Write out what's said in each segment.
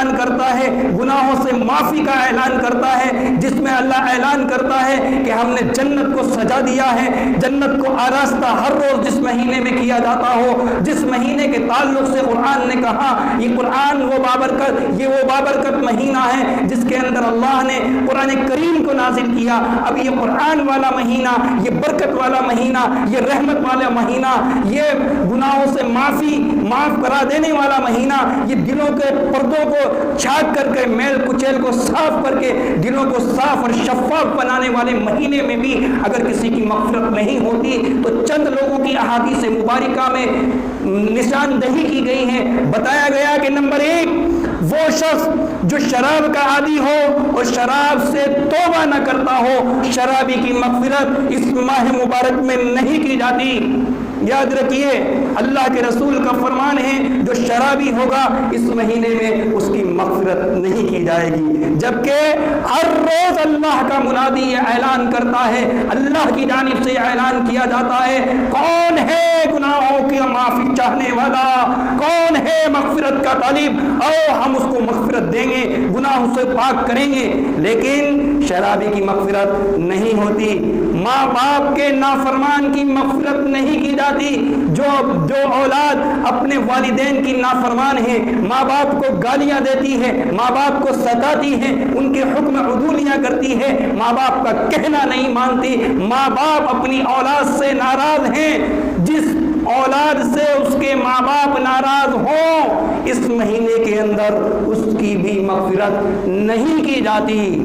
اعلان کرتا ہے، گناہوں سے معافی کا اعلان کرتا ہے، جس میں اللہ اعلان کرتا ہے کہ ہم نے جنت کو سجا دیا ہے، جنت کو آراستہ ہر روز جس مہینے میں کیا جاتا ہو، جس مہینے کے تعلق سے قرآن نے کہا یہ قرآن وہ بابرکت مہینہ ہے جس کے اندر اللہ نے قرآن کریم کو نازل کیا۔ اب یہ قرآن والا مہینہ، یہ برکت والا مہینہ، یہ رحمت والا مہینہ، یہ گناہوں سے معاف کرا دینے والا مہینہ، یہ دلوں کے پردوں کو چھاٹ کر کے میل کچیل کو صاف کر کے دلوں کو صاف اور شفاف بنانے والے مہینے میں بھی اگر کسی کی مغفرت نہیں ہوتی تو چند لوگوں کی احادیث مبارکہ میں نشاندہی کی گئی ہے۔ بتایا گیا کہ نمبر 1 وہ شخص جو شراب کا عادی ہو اور شراب سے توبہ نہ کرتا ہو، شرابی کی مغفرت اس ماہ مبارک میں نہیں کی جاتی۔ یاد رکھیے اللہ کے رسول کا فرمان ہے جو شرابی ہوگا اس مہینے میں اس کی مغفرت نہیں کی جائے گی، جبکہ ہر روز اللہ کا منادی یہ اعلان کرتا ہے، اللہ کی جانب سے اعلان کیا جاتا ہے، کون ہے گناہوں کی معافی چاہنے والا، کون ہے مغفرت کا طالب، آؤ ہم اس کو مغفرت دیں گے، گناہوں سے پاک کریں گے۔ لیکن شرابی کی مغفرت نہیں ہوتی، ماں باپ کے نافرمان کی مغفرت نہیں کی جاتی۔ جو اولاد اپنے والدین کی نافرمان ہے، ماں باپ کو گالیاں دیتی ہے، ماں باپ کو ستاتی ہے، ان کے حکم عدولیاں کرتی ہے، ماں باپ کا کہنا نہیں مانتی، ماں باپ اپنی اولاد سے ناراض ہیں، جس اولاد سے اس کے ماں باپ ناراض ہوں اس مہینے کے اندر اس کی بھی مغفرت نہیں کی جاتی۔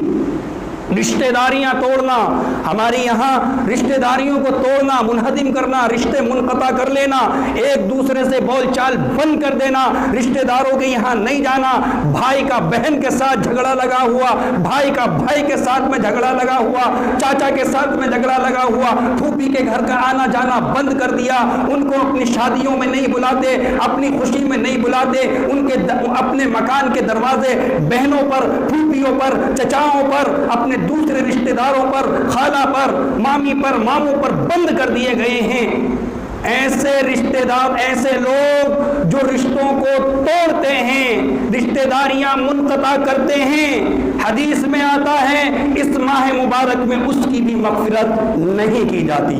رشتہ داریاں توڑنا، ہمارے یہاں رشتہ داریوں کو توڑنا، منہدم کرنا، رشتے منقطع کر لینا، ایک دوسرے سے بول چال بند کر دینا، رشتہ داروں کے یہاں نہیں جانا، بھائی کا بہن کے ساتھ جھگڑا لگا ہوا، بھائی کا بھائی کے ساتھ میں جھگڑا لگا ہوا، چاچا کے ساتھ میں جھگڑا لگا ہوا، پھوپھی کے گھر کا آنا جانا بند کر دیا، ان کو اپنی شادیوں میں نہیں بلاتے، اپنی خوشی میں نہیں بلاتے، ان کے اپنے مکان کے دروازے بہنوں پر، پھوپھیوں پر، چچاؤں پر، اپنے دوسرے رشتہ داروں پر، خالہ پر، مامی پر، ماموں پر بند کر دیے گئے ہیں۔ ایسے رشتہ دار، ایسے لوگ جو رشتوں کو توڑتے ہیں، رشتہ داریاں منقطع کرتے ہیں، حدیث میں آتا ہے اس ماہ مبارک میں اس کی بھی مغفرت نہیں کی جاتی۔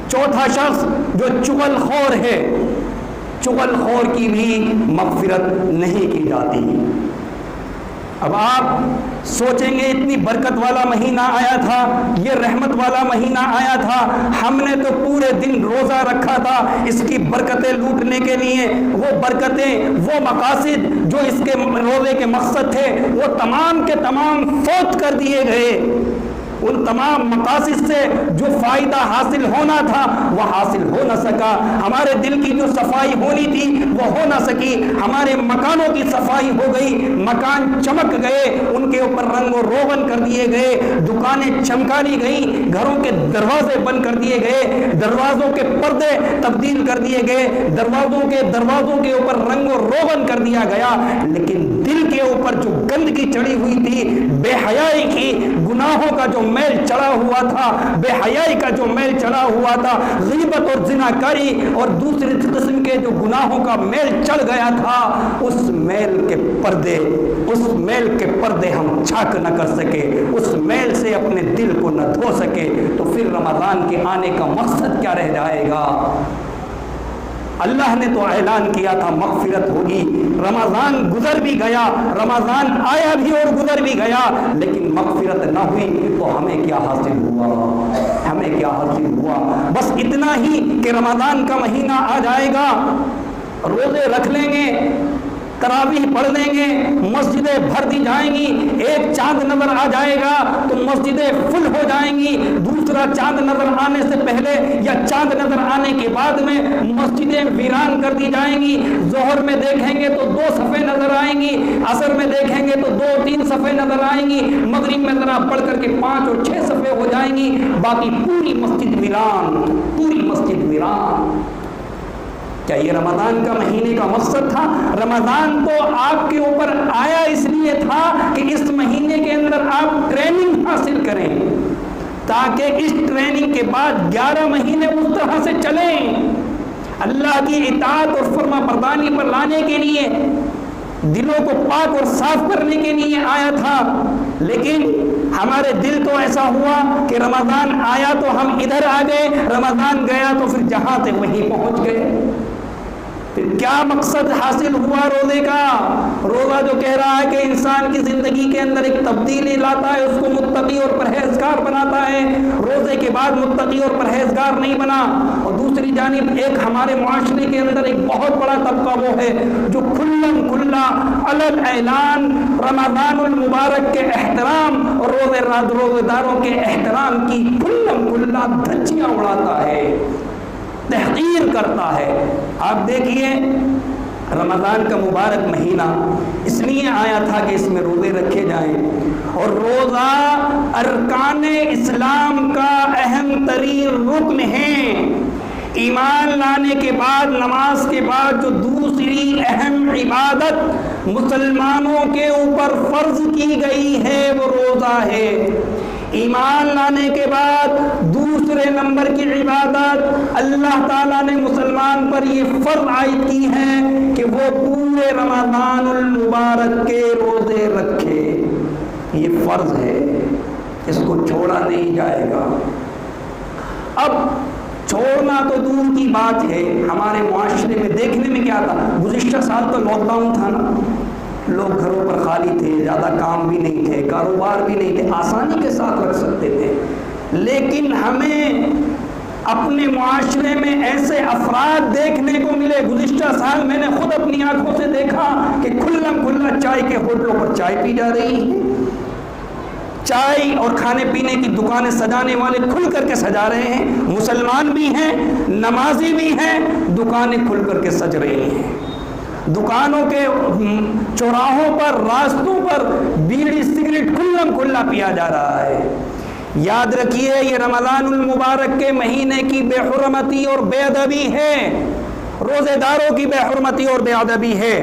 چوتھا شخص جو چغل خور ہے، چغل خور کی بھی مغفرت نہیں کی جاتی۔ اب آپ سوچیں گے اتنی برکت والا مہینہ آیا تھا، یہ رحمت والا مہینہ آیا تھا، ہم نے تو پورے دن روزہ رکھا تھا اس کی برکتیں لوٹنے کے لیے، وہ برکتیں، وہ مقاصد جو اس کے روزے کے مقصد تھے وہ تمام کے تمام فوت کر دیے گئے۔ ان تمام مقاصد سے جو فائدہ حاصل ہونا تھا وہ حاصل ہو نہ سکا، ہمارے دل کی جو صفائی ہونی تھی وہ ہو نہ سکی، ہمارے مکانوں کی صفائی ہو گئی، مکان چمک گئے، ان کے اوپر رنگ و روغن کر دیے گئے، دکانیں چمکا لی گئیں، گھروں کے دروازے بند کر دیے گئے، دروازوں کے پردے تبدیل کر دیے گئے، دروازوں کے اوپر رنگ و روغن کر دیا گیا، لیکن دل کے اوپر جو گندگی چڑھی ہوئی تھی، بے حیائی کی، گناہوں کا جو میل چڑھا ہوا تھا، بے حیائی کا جو میل چڑھا ہوا تھا، غیبت اور زناکاری اور دوسری قسم کے جو گناہوں کا میل چڑھ گیا تھا، اس میل کے پردے ہم چھاک نہ کر سکے، اس میل سے اپنے دل کو نہ دھو سکے، تو پھر رمضان کے آنے کا مقصد کیا رہ جائے گا؟ اللہ نے تو اعلان کیا تھا مغفرت ہوگی، رمضان گزر بھی گیا، رمضان آیا بھی اور گزر بھی گیا، لیکن مغفرت نہ ہوئی تو ہمیں کیا حاصل ہوا؟ بس اتنا ہی کہ رمضان کا مہینہ آ جائے گا، روزے رکھ لیں گے، تراویح پڑھ لیں گے، مسجدیں بھر دی جائیں گی، ایک چاند نظر آ جائے گا تو مسجدیں فل ہو جائیں گی، دوسرا چاند نظر آنے سے پہلے یا چاند نظر آنے کے بعد میں مسجدیں ویران کر دی جائیں گی، ظہر میں دیکھیں گے تو 2 صفیں نظر آئیں گی، عصر میں دیکھیں گے تو 2-3 صفیں نظر آئیں گی، مغرب میں ذرا پڑھ کر کے 5 اور 6 صفیں ہو جائیں گی، باقی پوری مسجد ویران۔ کیا یہ رمضان کا مہینے کا مقصد تھا؟ رمضان تو آپ کے اوپر آیا اس لیے تھا کہ اس مہینے کے اندر آپ ٹریننگ حاصل کریں، تاکہ اس ٹریننگ کے بعد 11 مہینے اس طرح سے چلیں، اللہ کی اطاعت اور فرما برداری پر لانے کے لیے دلوں کو پاک اور صاف کرنے کے لیے آیا تھا، لیکن ہمارے دل تو ایسا ہوا کہ رمضان آیا تو ہم ادھر آ گئے، رمضان گیا تو پھر جہاں تھے وہیں پہنچ گئے۔ پھر کیا مقصد حاصل ہوا روزے کا؟ روزہ جو کہہ رہا ہے کہ انسان کی زندگی کے اندر ایک تبدیلی لاتا ہے، اس کو متقی اور پرہیزگار بناتا ہے، روزے کے بعد متقی اور پرہیزگار نہیں بنا۔ اور دوسری جانب ایک ہمارے معاشرے کے اندر ایک بہت بڑا طبقہ وہ ہے جو کھلم کھلا علل اعلان رمضان المبارک کے احترام اور روزے داروں کے احترام کی کھلم کھلا دھجیاں اڑاتا ہے، تحقیر کرتا ہے۔ آپ دیکھیے رمضان کا مبارک مہینہ اس لیے آیا تھا کہ اس میں روزے رکھے جائیں، اور روزہ ارکان اسلام کا اہم ترین رکن ہے۔ ایمان لانے کے بعد، نماز کے بعد جو دوسری اہم عبادت مسلمانوں کے اوپر فرض کی گئی ہے وہ روزہ ہے۔ ایمان لانے کے بعد دوسرے نمبر کی عبادت اللہ تعالیٰ نے مسلمان پر یہ فرض عائد کی ہے کہ وہ پورے رمضان المبارک کے روزے رکھے۔ یہ فرض ہے، اس کو چھوڑا نہیں جائے گا۔ اب چھوڑنا تو دور کی بات ہے، ہمارے معاشرے میں دیکھنے میں کیا تھا، گزشتہ سال تو لاک ڈاؤن تھا نا، لوگ گھروں پر خالی تھے، زیادہ کام بھی نہیں تھے، کاروبار بھی نہیں تھے، آسانی کے ساتھ رکھ سکتے تھے۔ لیکن ہمیں اپنے معاشرے میں ایسے افراد دیکھنے کو ملے، گزشتہ سال میں نے خود اپنی آنکھوں سے دیکھا کہ کھلم کھلا چائے کے ہوٹلوں پر چائے پی جا رہی ہے، چائے اور کھانے پینے کی دکانیں سجانے والے کھل کر کے سجا رہے ہیں، مسلمان بھی ہیں، نمازی بھی ہیں، دکانیں کھل کر کے سج رہی ہیں، دکانوں کے چوراہوں پر، راستوں پر بیڑی سگریٹ کھلم کھلا پیا جا رہا ہے۔ یاد رکھیے یہ رمضان المبارک کے مہینے کی بے حرمتی اور بے ادبی ہے، روزے داروں کی بے حرمتی اور بے ادبی ہے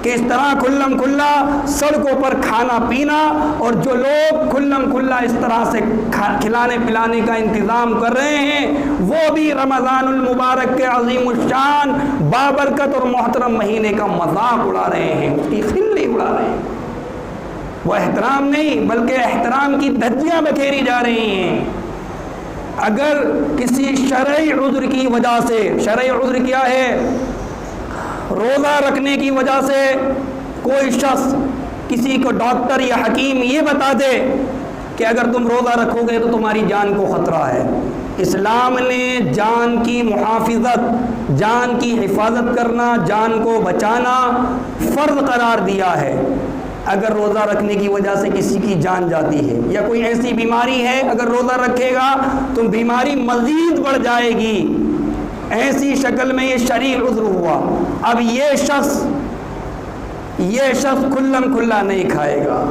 کہ اس طرح کھلم کھلا سڑکوں پر کھانا پینا، اور جو لوگ کھلم کھلا اس طرح سے کھلانے پلانے کا انتظام کر رہے ہیں وہ بھی رمضان المبارک کے عظیم الشان بابرکت اور محترم مہینے کا مذاق اڑا رہے ہیں، اس کی خلی اڑا رہے ہیں۔ وہ احترام نہیں بلکہ احترام کی دھجیاں بکھیری جا رہی ہیں۔ اگر کسی شرعی عذر کی وجہ سے، شرعی عذر کیا ہے، روزہ رکھنے کی وجہ سے کوئی شخص کسی کو ڈاکٹر یا حکیم یہ بتا دے کہ اگر تم روزہ رکھو گے تو تمہاری جان کو خطرہ ہے، اسلام نے جان کی محافظت، جان کی حفاظت کرنا، جان کو بچانا فرض قرار دیا ہے۔ اگر روزہ رکھنے کی وجہ سے کسی کی جان جاتی ہے یا کوئی ایسی بیماری ہے اگر روزہ رکھے گا تو بیماری مزید بڑھ جائے گی، ایسی شکل میں یہ شرعی عذر ہوا۔ اب یہ شخص کھلم کھلا نہیں کھائے گا۔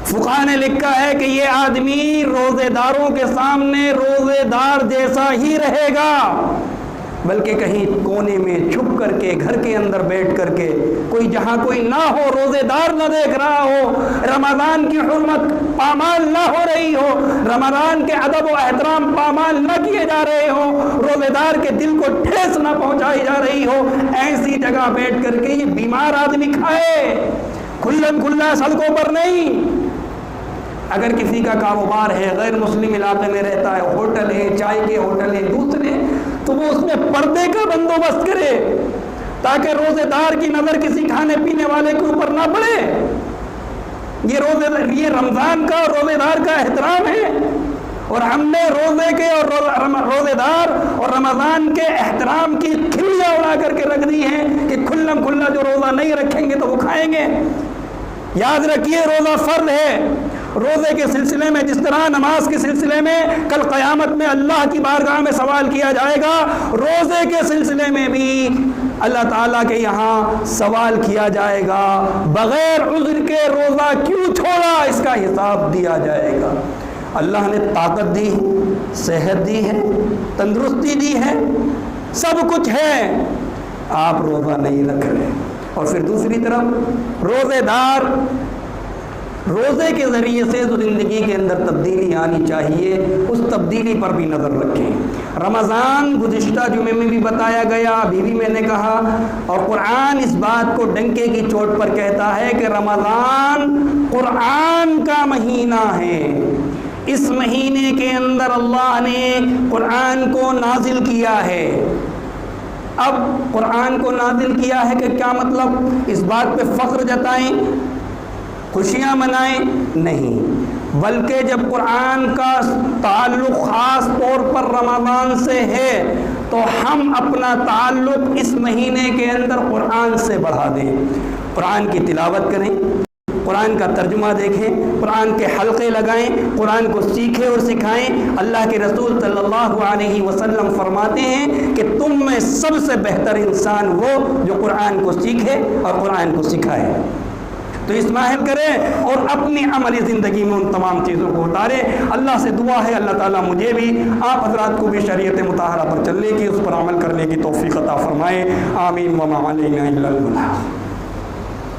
فقہاء نے لکھا ہے کہ یہ آدمی روزے داروں کے سامنے روزے دار جیسا ہی رہے گا، بلکہ کہیں کونے میں چھپ کر کے گھر کے اندر بیٹھ کر کے، کوئی جہاں کوئی نہ ہو، روزے دار نہ دیکھ رہا ہو، رمضان کی حرمت پامال نہ ہو رہی ہو، رمضان کے ادب و احترام پامال نہ کیے جا رہے ہو، روزے دار کے دل کو ٹھیس نہ پہنچائی جا رہی ہو، ایسی جگہ بیٹھ کر کے یہ بیمار آدمی کھائے، کھلم کھلا سڑکوں پر نہیں۔ اگر کسی کا کاروبار ہے، غیر مسلم علاقے میں رہتا ہے، ہوٹل ہے، چائے کے ہوٹل ہیں، دوسرے، تو وہ اس میں پردے کا بندوبست کرے تاکہ روزے دار کی نظر کسی کھانے پینے والے کے اوپر نہ پڑے۔ یہ رمضان کا اور روزے دار کا احترام ہے، اور ہم نے روزے کے اور روزے دار اور رمضان کے احترام کی کھلیاں اڑا کر کے رکھ دی ہیں کہ کھلم کھلا جو روزہ نہیں رکھیں گے تو وہ کھائیں گے۔ یاد رکھیے روزہ فرض ہے۔ روزے کے سلسلے میں جس طرح نماز کے سلسلے میں کل قیامت میں اللہ کی بارگاہ میں سوال کیا جائے گا، روزے کے سلسلے میں بھی اللہ تعالیٰ کے یہاں سوال کیا جائے گا۔ بغیر عذر کے روزہ کیوں چھوڑا، اس کا حساب دیا جائے گا۔ اللہ نے طاقت دی ہے، صحت دی ہے، تندرستی دی ہے، سب کچھ ہے، آپ روزہ نہیں رکھ رہے۔ اور پھر دوسری طرف روزے دار روزے کے ذریعے سے جو زندگی کے اندر تبدیلی آنی چاہیے اس تبدیلی پر بھی نظر رکھیں۔ رمضان گزشتہ جمعے میں بھی بتایا گیا، ابھی بھی میں نے کہا، اور قرآن اس بات کو ڈنکے کی چوٹ پر کہتا ہے کہ رمضان قرآن کا مہینہ ہے۔ اس مہینے کے اندر اللہ نے قرآن کو نازل کیا ہے۔ اب قرآن کو نازل کیا ہے کہ کیا مطلب اس بات پہ فخر جتائیں، خوشیاں منائیں؟ نہیں، بلکہ جب قرآن کا تعلق خاص طور پر رمضان سے ہے تو ہم اپنا تعلق اس مہینے کے اندر قرآن سے بڑھا دیں، قرآن کی تلاوت کریں، قرآن کا ترجمہ دیکھیں، قرآن کے حلقے لگائیں، قرآن کو سیکھیں اور سکھائیں۔ اللہ کے رسول صلی اللہ علیہ وسلم فرماتے ہیں کہ تم میں سب سے بہتر انسان وہ جو قرآن کو سیکھے اور قرآن کو سکھائے۔ تو اسماعیل کریں اور اپنی عملی زندگی میں ان تمام چیزوں کو اتارے۔ اللہ سے دعا ہے اللہ تعالیٰ مجھے بھی آپ حضرات کو بھی شریعت مطہرہ پر چلنے کی، اس پر عمل کرنے کی توفیق عطا فرمائے۔ آمین وما علینا الا البلاغ۔